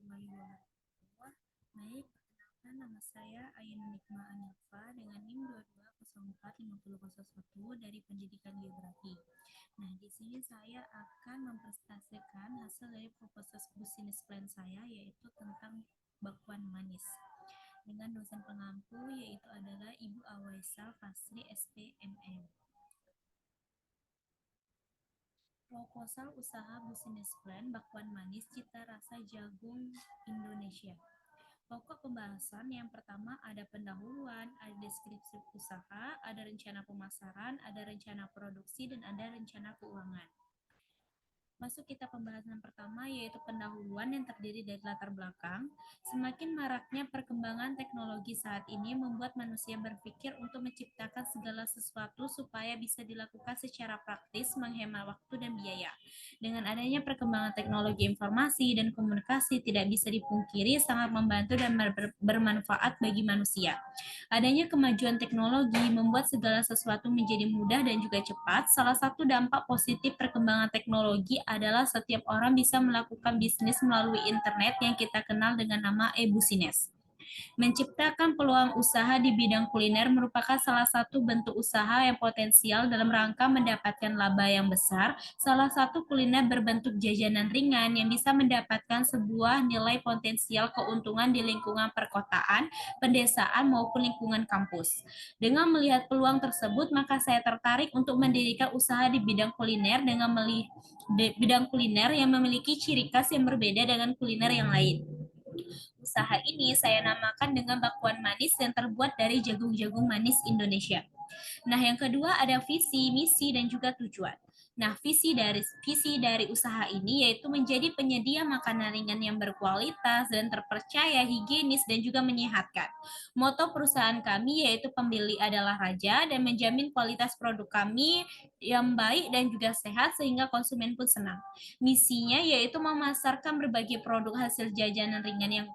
warahmatullahi wabarakatuh. Baik, perkenalkan nama saya Ayun Nikma Anafa dengan NIM 22045001 dari Pendidikan Geografi. Nah, di sini saya akan mempresentasikan hasil dari proposal business plan saya, yaitu tentang bakwan manis. Dengan dosen pengampu yaitu adalah Ibu Awaisal Fasri SPMM. Proposal usaha business plan bakwan manis cita rasa jagung Indonesia. Pokok pembahasan yang pertama ada pendahuluan, ada deskripsi usaha, ada rencana pemasaran, ada rencana produksi, dan ada rencana keuangan. Masuk kita pembahasan pertama yaitu pendahuluan yang terdiri dari latar belakang. Semakin maraknya perkembangan teknologi saat ini membuat manusia berpikir untuk menciptakan segala sesuatu supaya bisa dilakukan secara praktis, menghemat waktu dan biaya. Dengan adanya perkembangan teknologi informasi dan komunikasi tidak bisa dipungkiri sangat membantu dan bermanfaat bagi manusia. Adanya kemajuan teknologi membuat segala sesuatu menjadi mudah dan juga cepat. Salah satu dampak positif perkembangan teknologi adalah setiap orang bisa melakukan bisnis melalui internet yang kita kenal dengan nama e-business. Menciptakan peluang usaha di bidang kuliner merupakan salah satu bentuk usaha yang potensial dalam rangka mendapatkan laba yang besar. Salah satu kuliner berbentuk jajanan ringan yang bisa mendapatkan sebuah nilai potensial keuntungan di lingkungan perkotaan, pedesaan, maupun lingkungan kampus. Dengan melihat peluang tersebut, maka saya tertarik untuk mendirikan usaha di bidang kuliner dengan bidang kuliner yang memiliki ciri khas yang berbeda dengan kuliner yang lain. Usaha ini saya namakan dengan bakwan manis yang terbuat dari jagung-jagung manis Indonesia. Nah, yang kedua ada visi, misi, dan juga tujuan. Nah, visi dari usaha ini yaitu menjadi penyedia makanan ringan yang berkualitas dan terpercaya, higienis, dan juga menyehatkan. Moto perusahaan kami yaitu pembeli adalah raja dan menjamin kualitas produk kami yang baik dan juga sehat sehingga konsumen pun senang. Misinya yaitu memasarkan berbagai produk hasil jajanan ringan yang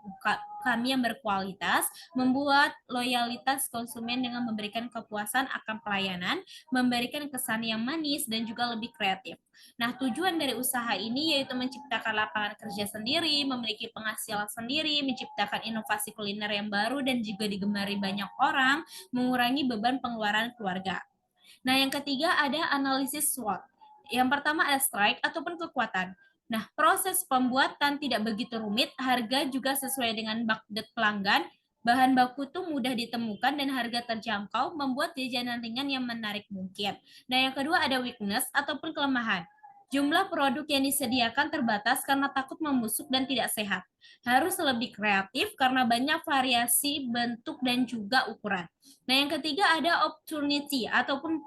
kami yang berkualitas, membuat loyalitas konsumen dengan memberikan kepuasan akan pelayanan, memberikan kesan yang manis dan juga lebih kreatif. Nah, tujuan dari usaha ini yaitu menciptakan lapangan kerja sendiri, memiliki penghasilan sendiri, menciptakan inovasi kuliner yang baru dan juga digemari banyak orang, mengurangi beban pengeluaran keluarga. Nah, yang ketiga ada analisis SWOT. Yang pertama ada strike ataupun kekuatan. Nah, proses pembuatan tidak begitu rumit, harga juga sesuai dengan budget pelanggan, bahan baku tuh mudah ditemukan dan harga terjangkau, membuat jajanan ringan yang menarik mungkin. Nah, yang kedua ada weakness ataupun kelemahan. Jumlah produk yang disediakan terbatas karena takut membusuk dan tidak sehat. Harus lebih kreatif karena banyak variasi bentuk dan juga ukuran. Nah, yang ketiga ada opportunity ataupun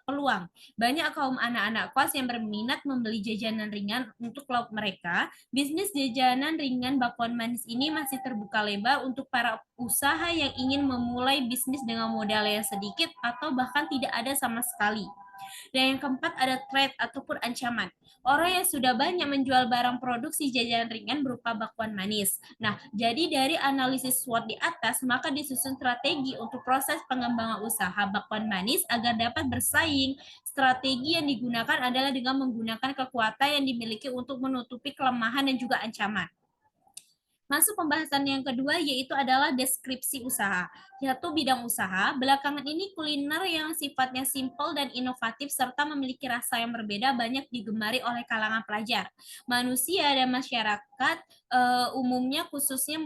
peluang. Banyak kaum anak-anak kos yang berminat membeli jajanan ringan untuk lauk mereka. Bisnis jajanan ringan bakwan manis ini masih terbuka lebar untuk para usaha yang ingin memulai bisnis dengan modal yang sedikit atau bahkan tidak ada sama sekali. Dan yang keempat ada threat ataupun ancaman. Orang yang sudah banyak menjual barang produksi jajanan ringan berupa bakwan manis. Nah, jadi dari analisis SWOT di atas, maka disusun strategi untuk proses pengembangan usaha bakwan manis agar dapat bersaing. Strategi yang digunakan adalah dengan menggunakan kekuatan yang dimiliki untuk menutupi kelemahan dan juga ancaman. Masuk pembahasan yang kedua yaitu adalah deskripsi usaha. Yaitu bidang usaha, belakangan ini kuliner yang sifatnya simpel dan inovatif serta memiliki rasa yang berbeda banyak digemari oleh kalangan pelajar. Manusia dan masyarakat umumnya khususnya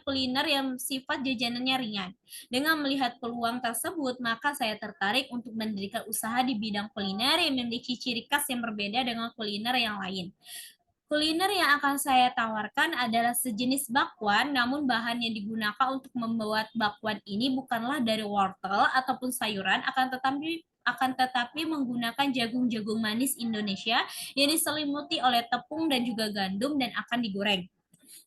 kuliner yang sifat jajanannya ringan. Dengan melihat peluang tersebut, maka saya tertarik untuk mendirikan usaha di bidang kuliner yang memiliki ciri khas yang berbeda dengan kuliner yang lain. Kuliner yang akan saya tawarkan adalah sejenis bakwan, namun bahan yang digunakan untuk membuat bakwan ini bukanlah dari wortel ataupun sayuran, akan tetapi menggunakan jagung-jagung manis Indonesia yang diselimuti oleh tepung dan juga gandum dan akan digoreng.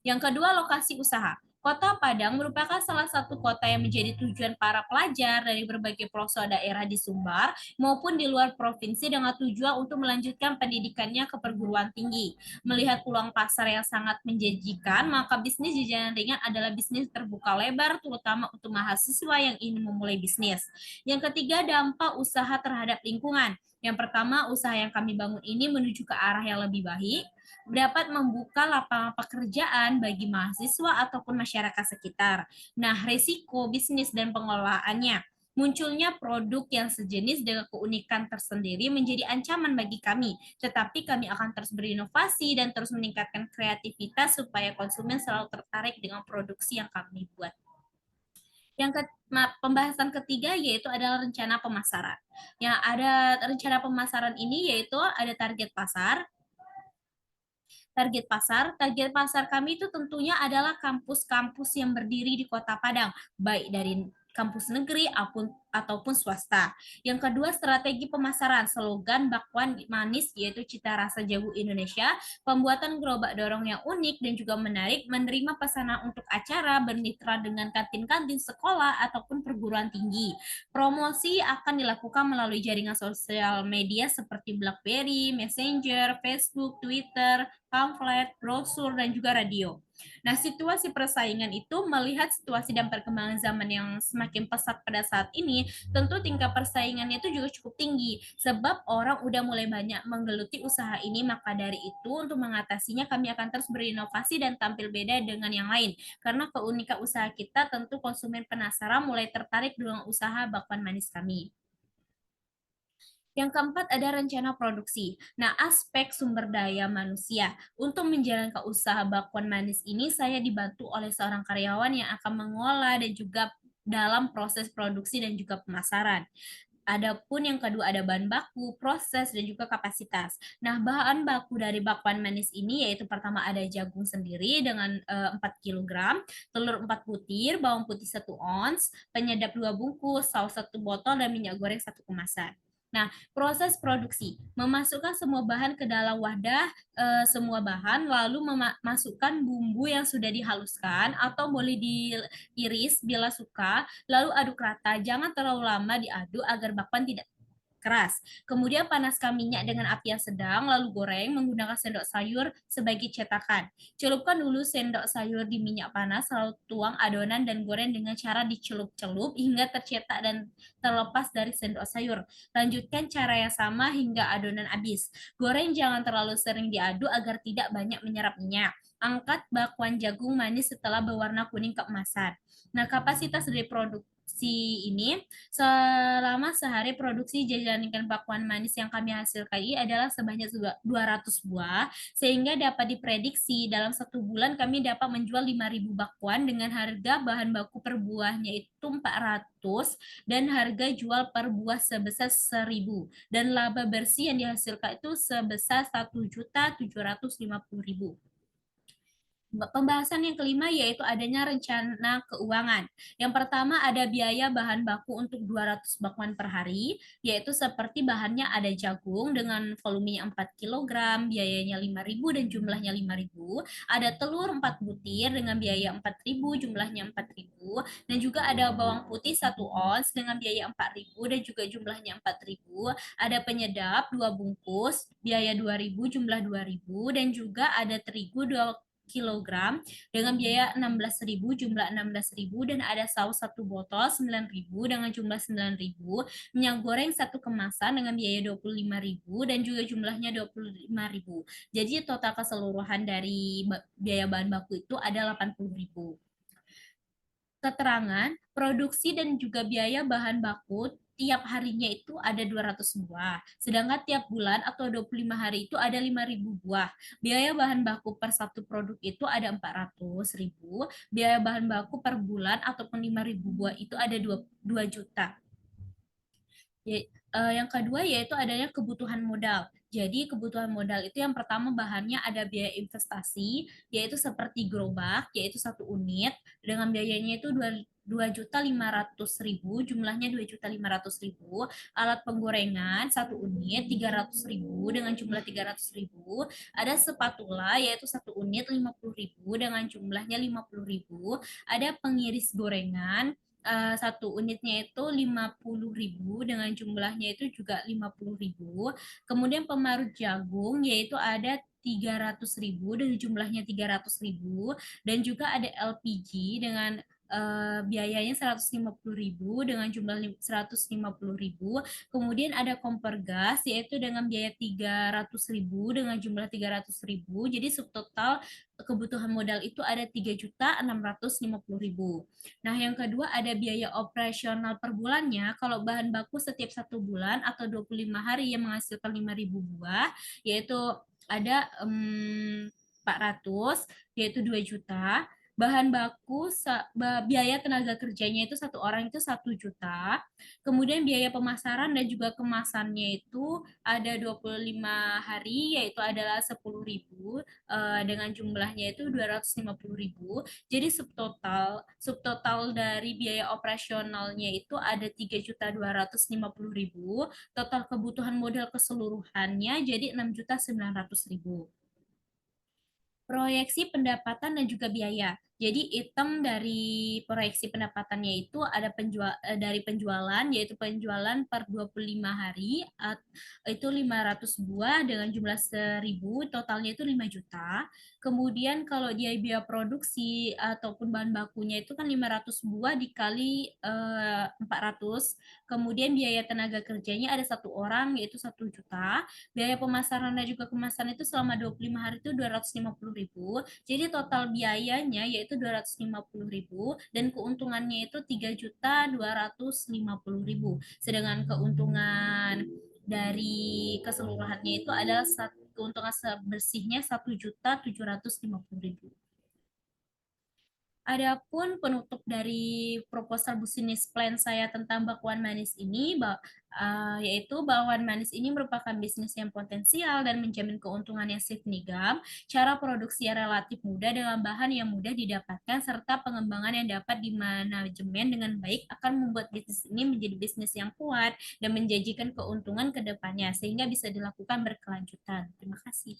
Yang kedua, lokasi usaha. Kota Padang merupakan salah satu kota yang menjadi tujuan para pelajar dari berbagai pelosok daerah di Sumbar maupun di luar provinsi dengan tujuan untuk melanjutkan pendidikannya ke perguruan tinggi. Melihat peluang pasar yang sangat menjanjikan, maka bisnis jajanan ringan adalah bisnis terbuka lebar, terutama untuk mahasiswa yang ingin memulai bisnis. Yang ketiga, dampak usaha terhadap lingkungan. Yang pertama, usaha yang kami bangun ini menuju ke arah yang lebih baik. dapat membuka lapangan pekerjaan bagi mahasiswa ataupun masyarakat sekitar. Nah, risiko bisnis dan pengelolaannya. Munculnya produk yang sejenis dengan keunikan tersendiri menjadi ancaman bagi kami, tetapi kami akan terus berinovasi dan terus meningkatkan kreativitas supaya konsumen selalu tertarik dengan produksi yang kami buat. Pembahasan ketiga yaitu adalah rencana pemasaran. Yang ada rencana pemasaran ini yaitu ada target pasar. Target pasar kami itu tentunya adalah kampus-kampus yang berdiri di Kota Padang, baik dari kampus negeri ataupun swasta. Yang kedua, strategi pemasaran, slogan bakwan manis yaitu cita rasa jagung Indonesia, pembuatan gerobak dorong yang unik dan juga menarik, menerima pesanan untuk acara, bermitra dengan kantin-kantin sekolah ataupun perguruan tinggi. Promosi akan dilakukan melalui jaringan sosial media seperti BlackBerry, Messenger, Facebook, Twitter, pamflet, brosur, dan juga radio. Nah, situasi persaingan itu melihat situasi dan perkembangan zaman yang semakin pesat pada saat ini, tentu tingkat persaingannya itu juga cukup tinggi, sebab orang udah mulai banyak menggeluti usaha ini, maka dari itu untuk mengatasinya kami akan terus berinovasi dan tampil beda dengan yang lain. Karena keunikan usaha kita tentu konsumen penasaran mulai tertarik dengan usaha bakwan manis kami. Yang keempat ada rencana produksi. Nah, aspek sumber daya manusia. Untuk menjalankan usaha bakwan manis ini, saya dibantu oleh seorang karyawan yang akan mengolah dan juga dalam proses produksi dan juga pemasaran. Adapun yang kedua ada bahan baku, proses, dan juga kapasitas. Nah, bahan baku dari bakwan manis ini yaitu pertama ada jagung sendiri dengan 4 kg, telur 4 butir, bawang putih 1 ons, penyedap 2 bungkus, saus 1 botol, dan minyak goreng 1 kemasan. Nah, proses produksi, memasukkan semua bahan ke dalam wadah, semua bahan, lalu memasukkan bumbu yang sudah dihaluskan atau boleh diiris bila suka, lalu aduk rata. Jangan terlalu lama diaduk agar bakwan tidak keras. Kemudian panaskan minyak dengan api yang sedang, lalu goreng menggunakan sendok sayur sebagai cetakan. Celupkan dulu sendok sayur di minyak panas, lalu tuang adonan dan goreng dengan cara dicelup-celup hingga tercetak dan terlepas dari sendok sayur. Lanjutkan cara yang sama hingga adonan habis. Goreng jangan terlalu sering diaduk agar tidak banyak menyerap minyak. Angkat bakwan jagung manis setelah berwarna kuning keemasan. Nah, kapasitas dari produksi ini selama sehari produksi jajanan ikan bakwan manis yang kami hasilkan ini adalah sebanyak 200 buah, sehingga dapat diprediksi dalam 1 bulan kami dapat menjual 5.000 bakwan dengan harga bahan baku per buahnya itu 400 dan harga jual per buah sebesar 1.000 dan laba bersih yang dihasilkan itu sebesar 1.750.000. Pembahasan yang kelima yaitu adanya rencana keuangan. Yang pertama ada biaya bahan baku untuk 200 bakwan per hari, yaitu seperti bahannya ada jagung dengan volumenya 4 kg, biayanya 5.000 dan jumlahnya 5.000. Ada telur 4 butir dengan biaya 4.000, jumlahnya 4.000. Dan juga ada bawang putih 1 ons dengan biaya 4.000 dan juga jumlahnya 4.000. Ada penyedap 2 bungkus, biaya 2.000, jumlah 2.000. Dan juga ada terigu 2 kilogram dengan biaya 16.000, jumlah 16.000, dan ada saus 1 botol 9.000 dengan jumlah 9.000, minyak goreng 1 kemasan dengan biaya 25.000 dan juga jumlahnya 25.000. Jadi total keseluruhan dari biaya bahan baku itu ada 80.000. Keterangan, produksi dan juga biaya bahan baku tiap harinya itu ada 200 buah. Sedangkan tiap bulan atau 25 hari itu ada 5.000 buah. Biaya bahan baku per satu produk itu ada 400.000. Biaya bahan baku per bulan ataupun 5.000 buah itu ada 2 juta. Yang kedua yaitu adanya kebutuhan modal. Jadi kebutuhan modal itu yang pertama bahannya ada biaya investasi, yaitu seperti gerobak, yaitu 1 unit, dengan biayanya itu 2.500.000, jumlahnya 2.500.000. Alat penggorengan 1 unit 300.000 dengan jumlah 300.000. Ada spatula yaitu 1 unit 50.000 dengan jumlahnya 50.000. Ada pengiris gorengan 1 unitnya itu 50.000 dengan jumlahnya itu juga 50.000. Kemudian pemarut jagung yaitu ada 300.000 dengan jumlahnya 300.000 dan juga ada LPG dengan biayanya 150.000 dengan jumlah 150.000. Kemudian ada kompor gas yaitu dengan biaya 300.000 dengan jumlah 300.000. Jadi subtotal kebutuhan modal itu ada 3.650.000. Nah, yang kedua ada biaya operasional per bulannya. Kalau bahan baku setiap 1 bulan atau 25 hari yang menghasilkan 5.000 buah, yaitu ada 400, yaitu 2 juta. Bahan baku, biaya tenaga kerjanya itu satu orang itu 1 juta. Kemudian biaya pemasaran dan juga kemasannya itu ada 25 hari, yaitu adalah 10.000 dengan jumlahnya itu 250.000. Jadi subtotal dari biaya operasionalnya itu ada 3.250.000. Total kebutuhan modal keseluruhannya jadi 6.900.000. Proyeksi pendapatan dan juga biaya. Jadi item dari proyeksi pendapatannya itu ada dari penjualan, yaitu penjualan per 25 hari itu 500 buah dengan jumlah 1.000, totalnya itu 5 juta. Kemudian kalau dia biaya produksi ataupun bahan bakunya itu kan 500 buah dikali 400. Kemudian biaya tenaga kerjanya ada satu orang yaitu 1 juta. Biaya pemasaran dan juga kemasan itu selama 25 hari itu 250.000. Jadi total biayanya yaitu 250.000 dan keuntungannya itu 3.250.000. Sedangkan keuntungan dari keseluruhannya itu adalah keuntungan bersihnya 1.750.000. Adapun penutup dari proposal bisnis plan saya tentang bakwan manis ini, yaitu bakwan manis ini merupakan bisnis yang potensial dan menjamin keuntungan yang signifikan. Cara produksi yang relatif mudah dengan bahan yang mudah didapatkan serta pengembangan yang dapat dimanajemen dengan baik akan membuat bisnis ini menjadi bisnis yang kuat dan menjanjikan keuntungan ke depannya sehingga bisa dilakukan berkelanjutan. Terima kasih.